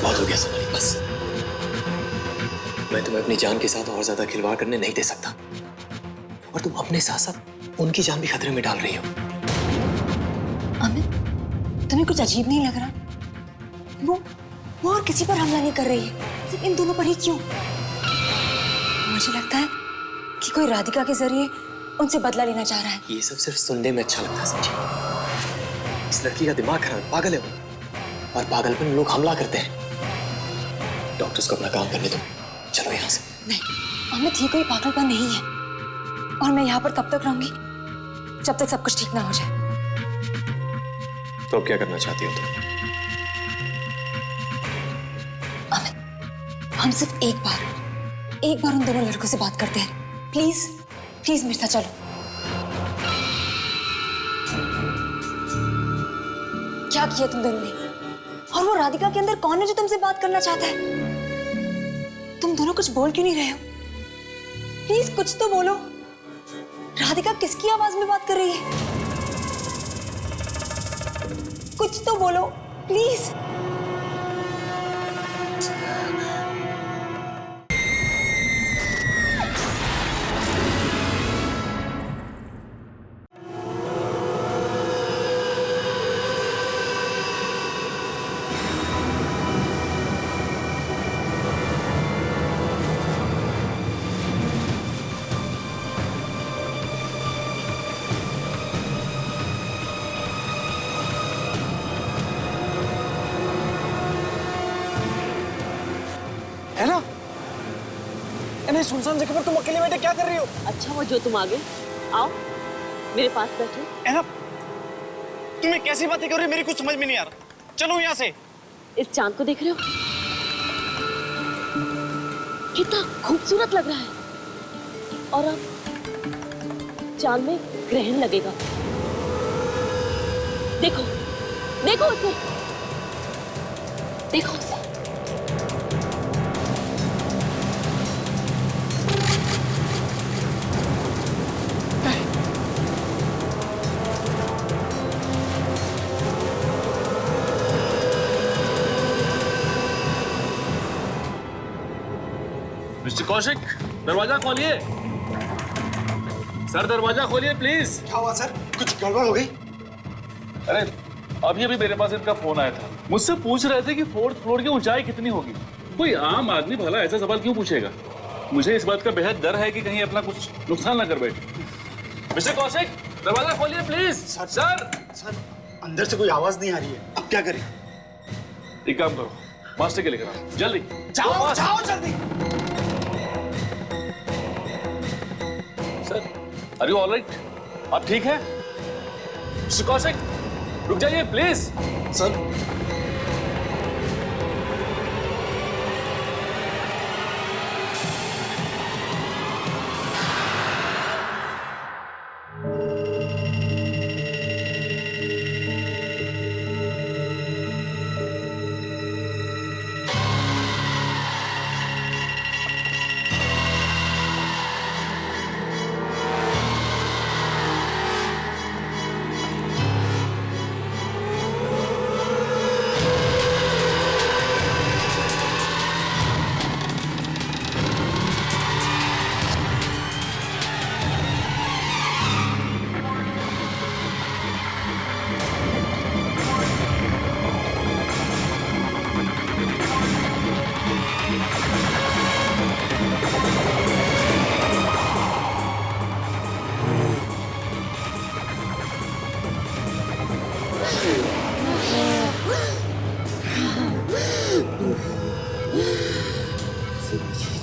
बहुत हो गया सोनाली, बस। मैं तुम्हें अपनी जान के साथ और ज्यादा खिलवाड़ करने नहीं दे सकता, और तुम अपने साथ साथ उनकी जान भी खतरे में डाल रही हो। अमित, तुम्हें कुछ अजीब नहीं लग रहा? वो और किसी पर हमला नहीं कर रही है, सिर्फ इन दोनों पर ही क्यों? मुझे लगता है कि कोई राधिका के जरिए उनसे बदला लेना चाह रहा है। ये सब सिर्फ सुनने में अच्छा लगता है, समझे? इस लड़की का दिमाग खराब, पागल है वो, और पागलपन में लोग हमला करते हैं। डॉक्टर्स को अपना काम करने दो, चलो यहाँ से। नहीं अमित, ये कोई पागलपन नहीं है, और मैं यहाँ पर तब तक रहूंगी जब तक सब कुछ ठीक ना हो जाए। तो अब क्या करना चाहती हो तुम? अमित, हम सिर्फ एक बार उन दोनों लड़कों से बात करते हैं। प्लीज प्लीज मेरे साथ चलो। क्या किया तुम दोनों ने? और वो राधिका के अंदर कौन है जो तुमसे बात करना चाहता है? तुम दोनों कुछ बोल क्यों नहीं रहे हो? प्लीज कुछ तो बोलो। राधिका किसकी आवाज में बात कर रही है? कुछ तो बोलो प्लीज। है ना? इन्हें सुनसान जगह पर तुम अकेले बैठे क्या कर रही हो? अच्छा वो जो तुम आ गए, आओ मेरे पास बैठो। है ना? तुम्हें कैसी बातें कर रही हो, मेरी कुछ समझ में नहीं आ रहा। चलो यहाँ से। इस चांद को देख रहे हो? कितना खूबसूरत लग रहा है। और अब चांद में ग्रहण लगेगा। देखो देखो उसे, देखो उसे। मिस्टर कौशिक, दरवाजा खोलिए। सर दरवाजा खोलिए प्लीज। क्या हुआ सर? कुछ गड़बड़ हो गई? अरे अभी अभी मेरे पास इनका फोन आया था, मुझसे पूछ रहे थे कि 4th फ्लोर की ऊंचाई कितनी होगी। कोई आम आदमी भला ऐसा सवाल क्यों पूछेगा? मुझे इस बात का बेहद डर है कि कहीं अपना कुछ नुकसान ना कर बैठे। मिस्टर कौशिक, दरवाजा खोलिए प्लीज। सर अंदर से कोई आवाज नहीं आ रही है, अब क्या करें? एक काम करो, मास्टर के लेकर आओ जल्दी। जाओ जाओ जल्दी। Sir are you alright? आप ठीक है? मिस्टर कौशिक रुक जाइए प्लीज। सर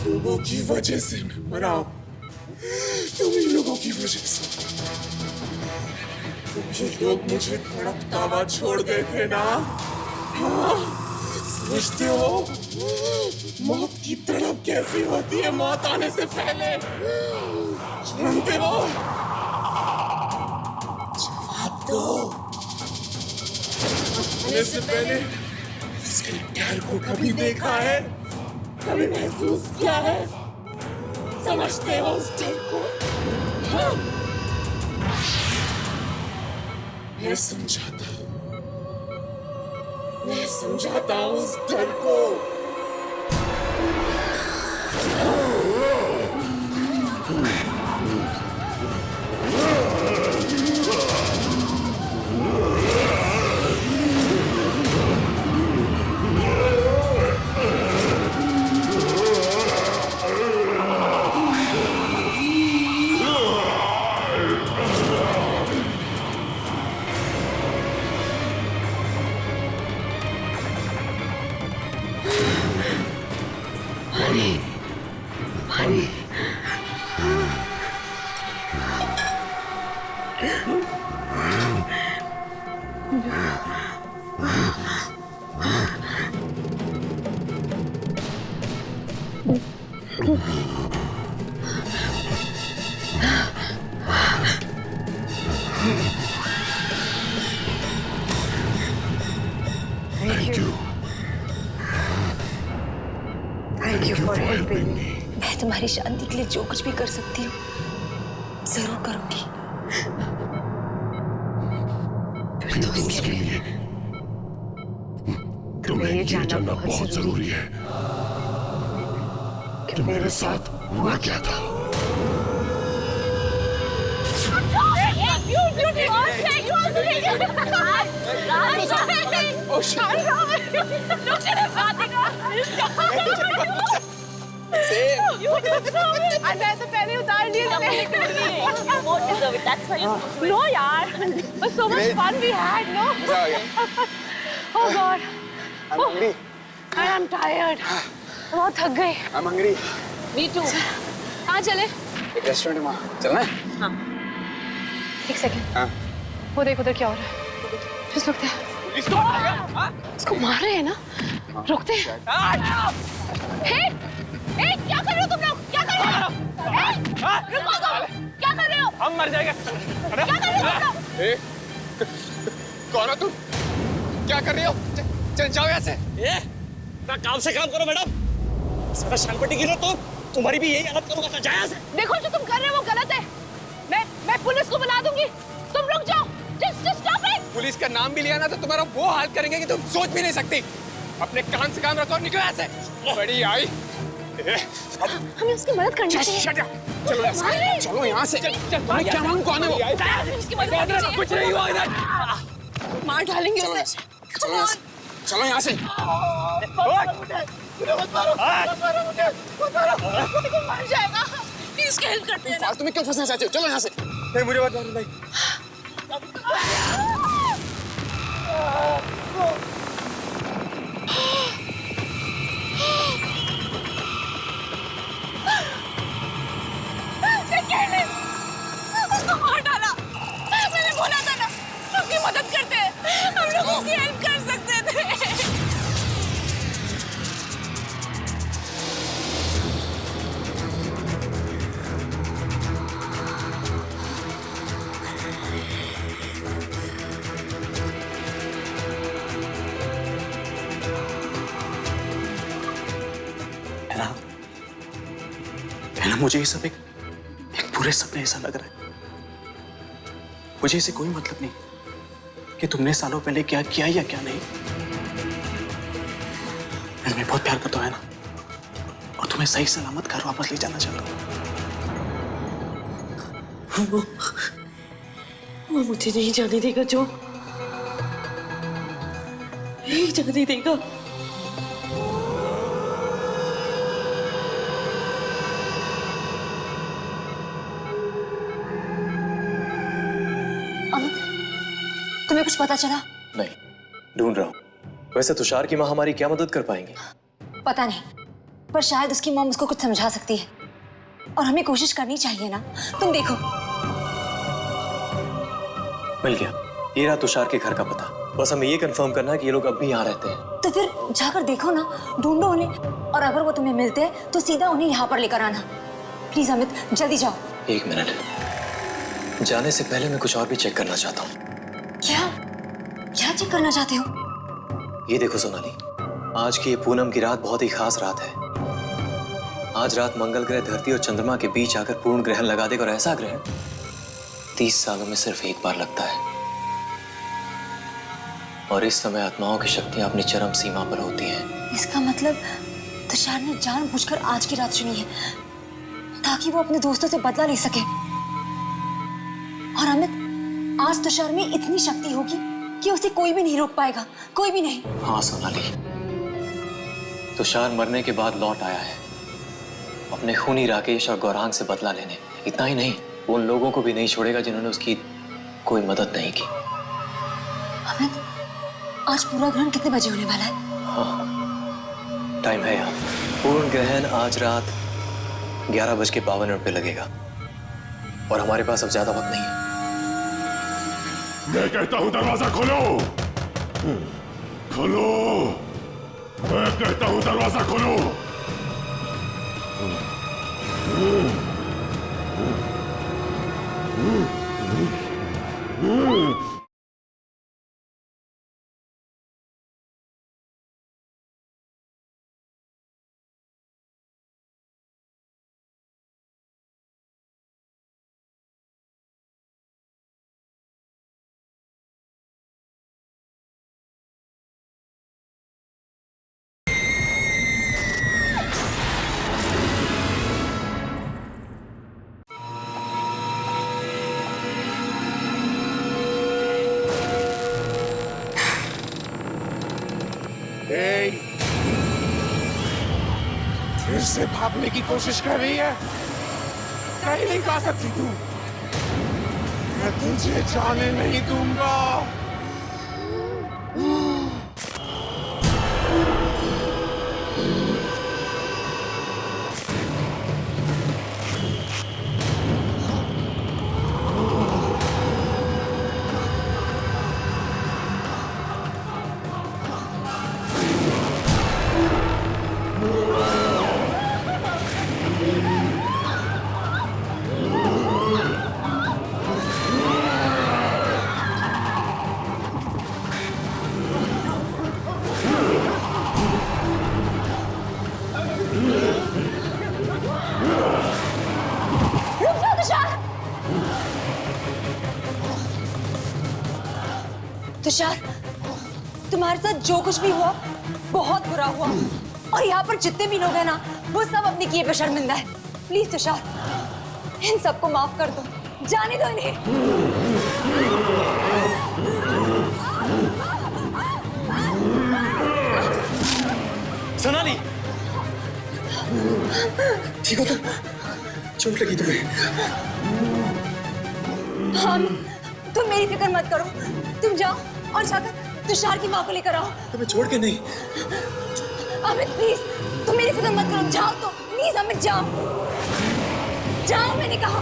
लोगों की वजह से मैं मरा हूं, तुम ही लोगों की वजह से। तुम ही लोग मुझे तड़पता हुआ छोड़ गए थे ना? हाँ, समझते हो मौत की तड़प कैसी होती है मौत आने से पहले? जानते हो? जवाब दो। आने से पहले उसके डर को कभी देखा है? कभी महसूस किया है? समझते हो उस डर को? हाँ? मैं समझाता हूं, मैं समझाता हूँ उस डर को। Thank you for helping me. मैं तुम्हारी शांति के लिए जो कुछ भी कर सकती हूँ जरूर करूंगी। फिर तो उसके लिए तुम्हें ये जानना बहुत जरूरी है कि मेरे साथ हुआ क्या था। मैं तो पहले उतार लिया। नो यार, but so much fun we had, no? Oh God, I am tired. बहुत थक गई। I'm hungry. Me too. कहाँ चले? एक रेस्टोरेंट में चलना है? हाँ। एक सेकंड। हाँ। वो देख उधर क्या हो रहा है? Just रुकते हैं। इसको मार रहे हैं ना? रुकते हैं। हे, क्या कर रहे हो तुम लोग? क्या कर रहे हो? रुको तुम! क्या कर रहे हो? हम मर जाएंगे। क्या कर रहे हो तुम लोग? कौन हो तुम? क्या कर रही हो? चल जाओ यहाँ से। काम से काम करो मैडम। सारा शानपट्टी गिरो तो तुम्हारी भी यही हालत करूंगा। जाया से। देखो जो तुम कर रहे हो वो गलत है। मैं पुलिस को बुला दूंगी। तुम रुक जाओ। Just stop it. पुलिस का नाम भी लिया ना तो तुम्हारा वो हाल करेंगे कि तुम सोच भी नहीं सकती। अपने कान से काम रखो और निकलो यहाँ से। बड़ी आई। हमें उसकी मदद करनी चाहिए। चलो यहाँ से। चलो यहाँ से। तुम्हें क्या मालूम कौन है वो? उसकी मदद करनी चाहिए। कुछ नहीं हुआ इधर। मार डालेंगे उसे। चलो यहाँ से। चलो यहाँ से। मर जाएगा। प्लीज हेल्प करते हैं ना। फालतू में क्यों फंसना चाहते हो? चलो यहाँ से। नहीं मुझे मत मारो भाई। उसको मार डाला। मैंने बोला था ना उसकी मदद करते हैं। हम लोग उसकी हेल्प कर सकते थे। है ना मुझे ये सब एक पूरे सपने ऐसा लग रहा है। मुझे इसे कोई मतलब नहीं कि तुमने सालों पहले क्या किया या क्या नहीं। मैं तुम्हें बहुत प्यार करता हूं, है ना, और तुम्हें सही सलामत घर वापस ले जाना चाहता हूं। वो मुझे नहीं जाने देगा जो, नहीं जाने देगा। तुम्हें कुछ पता चला? नहीं, ढूंढ रहा हूं। वैसे तुषार की माँ हमारी क्या मदद कर पाएंगे? पता नहीं, पर शायद उसकी मॉम उसको कुछ समझा सकती है और हमें कोशिश करनी चाहिए ना। तुम देखो। मिल गया, ये रहा तुषार के घर का पता। बस हमें ये कंफर्म करना है कि ये लोग अब भी यहाँ रहते हैं। तो फिर जाकर देखो ना, ढूंढो उन्हें, और अगर वो तुम्हें मिलते हैं तो सीधा उन्हें यहाँ पर लेकर आना। प्लीज अमित, जल्दी जाओ। एक मिनट, जाने से पहले मैं कुछ और भी चेक करना चाहता हूँ। क्या क्या चेक करना चाहते हो? ये देखो सोनाली, आज की ये पूनम की रात बहुत ही खास रात है। आज रात मंगल ग्रह धरती और चंद्रमा के बीच आकर पूर्ण ग्रहण लगा देगा, और ऐसा ग्रहण 30 सालों में सिर्फ एक बार लगता है। और इस समय आत्माओं की शक्तियां अपनी चरम सीमा पर होती हैं। इसका मतलब तुषार ने जानबूझकर आज की रात चुनी है ताकि वो अपने दोस्तों से बदला ले सके। और अमित, आज तुषार में इतनी शक्ति होगी कि उसे कोई भी नहीं रोक पाएगा, कोई भी नहीं। हाँ सोनाली, तुषार मरने के बाद लौट आया है अपने खूनी राकेश और गौरांग से बदला लेने। इतना ही नहीं, वो उन लोगों को भी नहीं छोड़ेगा जिन्होंने उसकी कोई मदद नहीं की। अमित, आज पूरा ग्रहण कितने बजे होने वाला है? हाँ, टाइम है यार। पूर्ण ग्रहण आज रात 11:52 पे लगेगा और हमारे पास अब ज्यादा वक्त नहीं है। मैं कहता हूं दरवाजा खोलो, खोलो। मैं कहता हूं दरवाजा खोलो। फिर से भागने की कोशिश कर रही है। कहीं नहीं जा सकती तू। मैं तुझे जाने नहीं दूंगा। तुषार, तुम्हारे साथ जो कुछ भी हुआ बहुत बुरा हुआ और यहाँ पर जितने भी लोग हैं ना, वो सब अपने किए पे शर्मिंदा है। प्लीज तुषार, इन सबको माफ कर दो, जाने दो इन्हें। सोनाली, ठीक हो तुम? चोट लगी तुम्हें? हाँ, तुम मेरी फिक्र मत करो। तुम जाओ और जाकर तुषार की माँ को लेकर आओ। तुम्हें छोड़ के नहीं। अमित प्लीज, तुम मेरी फिक्र मत करो। जाओ तो प्लीज अमित, जाओ जाओ, मैंने कहा।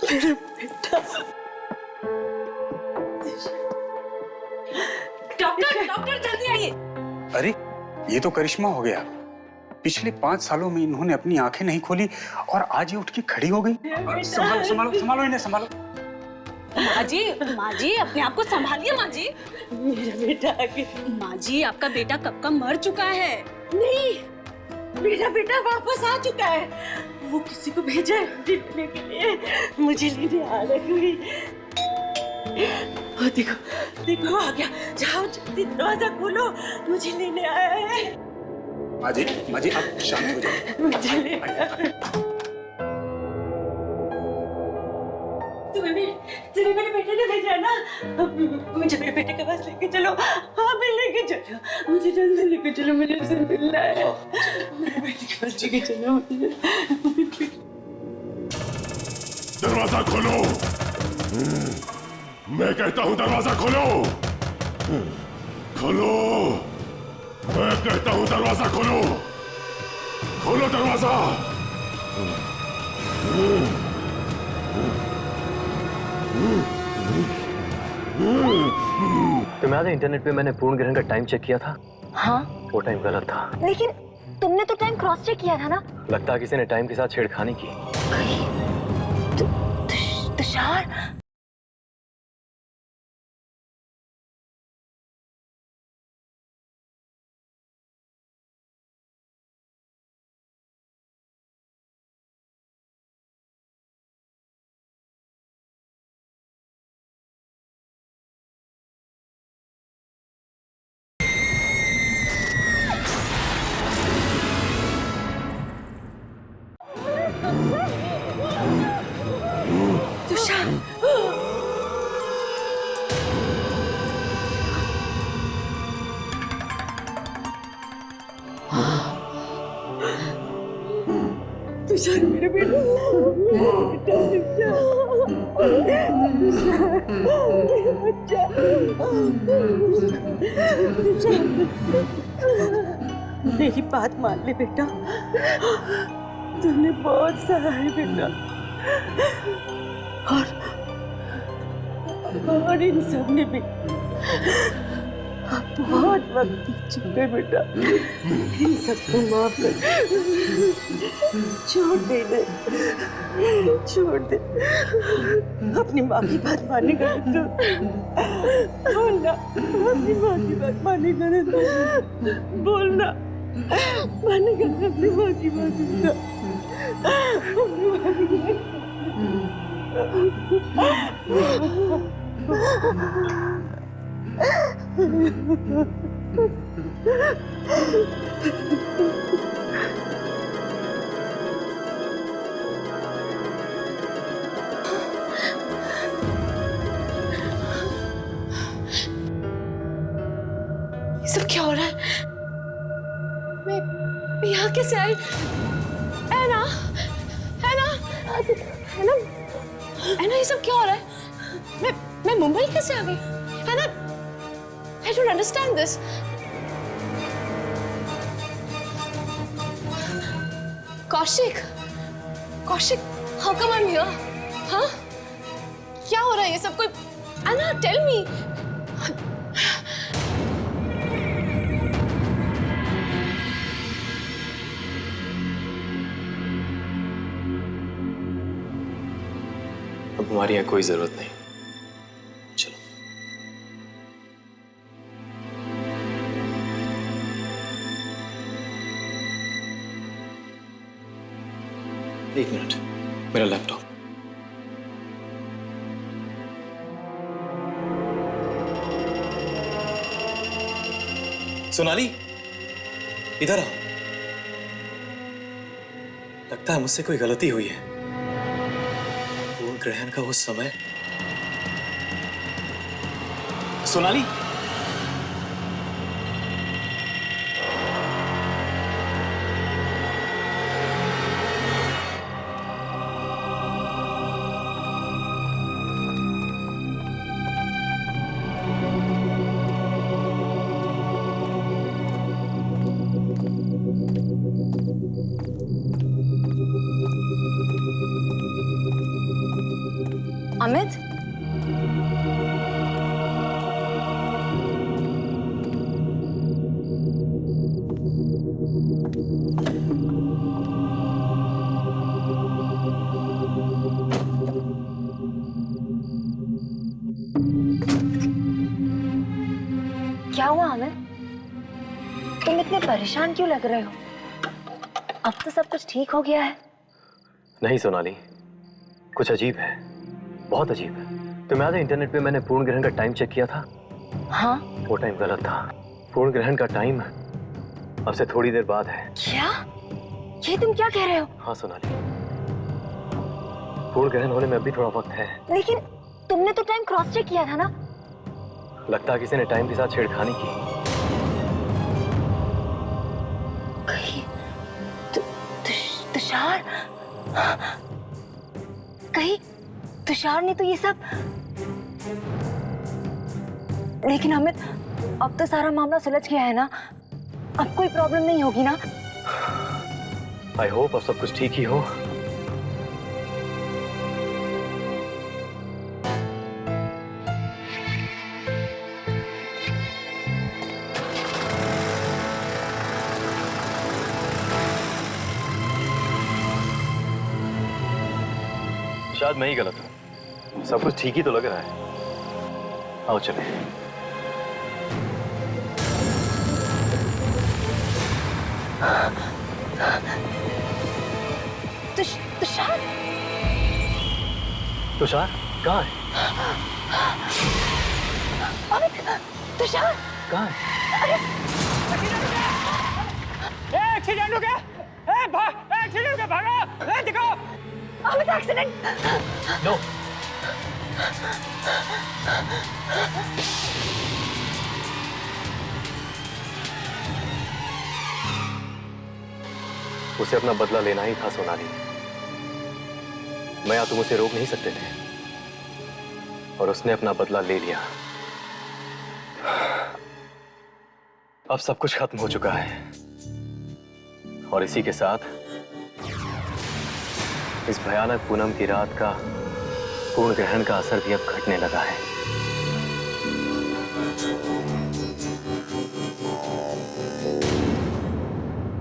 मेरा बेटा। डॉक्टर जल्दी आइए। अरे ये तो करिश्मा हो गया। पिछले 5 सालों में इन्होंने अपनी आंखें नहीं खोली और आज ये उठ के खड़ी हो गई। संभालो संभालो संभालो इन्हें, संभालो। माँ जी अपने आप को संभालिए माँ जी। मेरा बेटा आगे। माँ जी, आपका बेटा कब का मर चुका है। नहीं, मेरा बेटा वापस आ चुका है। वो किसी को भेजा है लेने के लिए, मुझे लेने आ रही। देखो देखो आ गया। जाओ जल्दी दरवाजा खोलो, मुझे लेने आया है। माँ जी आप शांत हो जाओ। मुझे लेने तुम्हें मेरे बेटे ने भेजा है ना, मुझे मेरे बेटे के पास लेके चलो। हाँ मैं लेके चलो, मुझे जल्दी लेके चलो, मुझे उससे मिलना है। मेरे बेटे के पास लेके चलो मुझे। दरवाजा खोलो। मैं कहता हूं दरवाजा खोलो। खोलो, मैं कहता हूं दरवाजा खोलो। खोलो दरवाजा। तुम्हें याद है इंटरनेट पे मैंने पूर्ण ग्रहण का टाइम चेक किया था? हाँ, वो टाइम गलत था। लेकिन तुमने तो टाइम क्रॉस चेक किया था ना? लगता है किसी ने टाइम के साथ छेड़खानी की। तुषार, तुषार, तुषार मेरे बेटा, मेरी बात मान ले बेटा, तुमने बहुत सहा है बेटा, और इन सब ने भी बहुत वक्त बीत चुके बेटा, इन सबको माफ कर, छोड़ दे, छोड़ दे, अपनी माँ की बात मानेगा तो बोलना, अपनी माँ की बात मानेगा ना तो बोलना, मानेगा अपनी माँ की बात सुनना, अपनी माँ की बात। ये सब क्या हो रहा है? मैं यहाँ कैसे आई? ऐना, ऐना, ऐना, ऐना, ये सब क्या हो रहा है? मैं मुंबई कैसे आ गई? ऐना, I don't understand this. Kaushik, Kaushik, how come I'm here? हाँ? क्या हो रहा है ये सब? कोई, Anna, tell me. अब हमारी यहाँ कोई जरूरत नहीं। चलो। एक मिनट, मेरा लैपटॉप। सोनाली, इधर आओ। लगता है मुझसे कोई गलती हुई है। पूर्ण ग्रहण का वो समय। सोनाली, अमित, क्या हुआ अमित? तुम इतने परेशान क्यों लग रहे हो? अब तो सब कुछ ठीक हो गया है। नहीं सोनाली, कुछ अजीब है, बहुत अजीब है। तुम्हें याद है इंटरनेट पे मैंने पूर्ण ग्रहण का टाइम चेक किया था? हाँ? वो टाइम गलत था। पूर्ण ग्रहण का टाइम अब से थोड़ी देर बाद है। क्या? ये तुम क्या कह रहे हो? हाँ सोनाली, पूर्ण ग्रहण होने में अभी थोड़ा वक्त है। लेकिन तुमने तो टाइम क्रॉस चेक किया था ना? लगता है किसी ने टाइम के साथ छेड़खानी की। कहीं तुषार, कहीं तुषार ने तो ये सब। लेकिन अमित, अब तो सारा मामला सुलझ गया है ना? अब कोई प्रॉब्लम नहीं होगी ना? आई होप अब सब कुछ ठीक ही हो। शायद मैं ही गलत हूँ। सब कुछ ठीक ही तो लग रहा है। आओ चले। तुषार तुषार कहाँ है? तुषार कहाँ है? एक्सीडेंट हो गया। एक्सीडेंट हो गया, भागो। दिखाओ। अमित एक्सीडेंट। नो। उसे अपना बदला लेना ही था सोनाली। मैं या तुम उसे रोक नहीं सकते थे और उसने अपना बदला ले लिया। अब सब कुछ खत्म हो चुका है और इसी के साथ इस भयानक पूनम की रात का पूर्ण ग्रहण का असर भी अब घटने लगा है।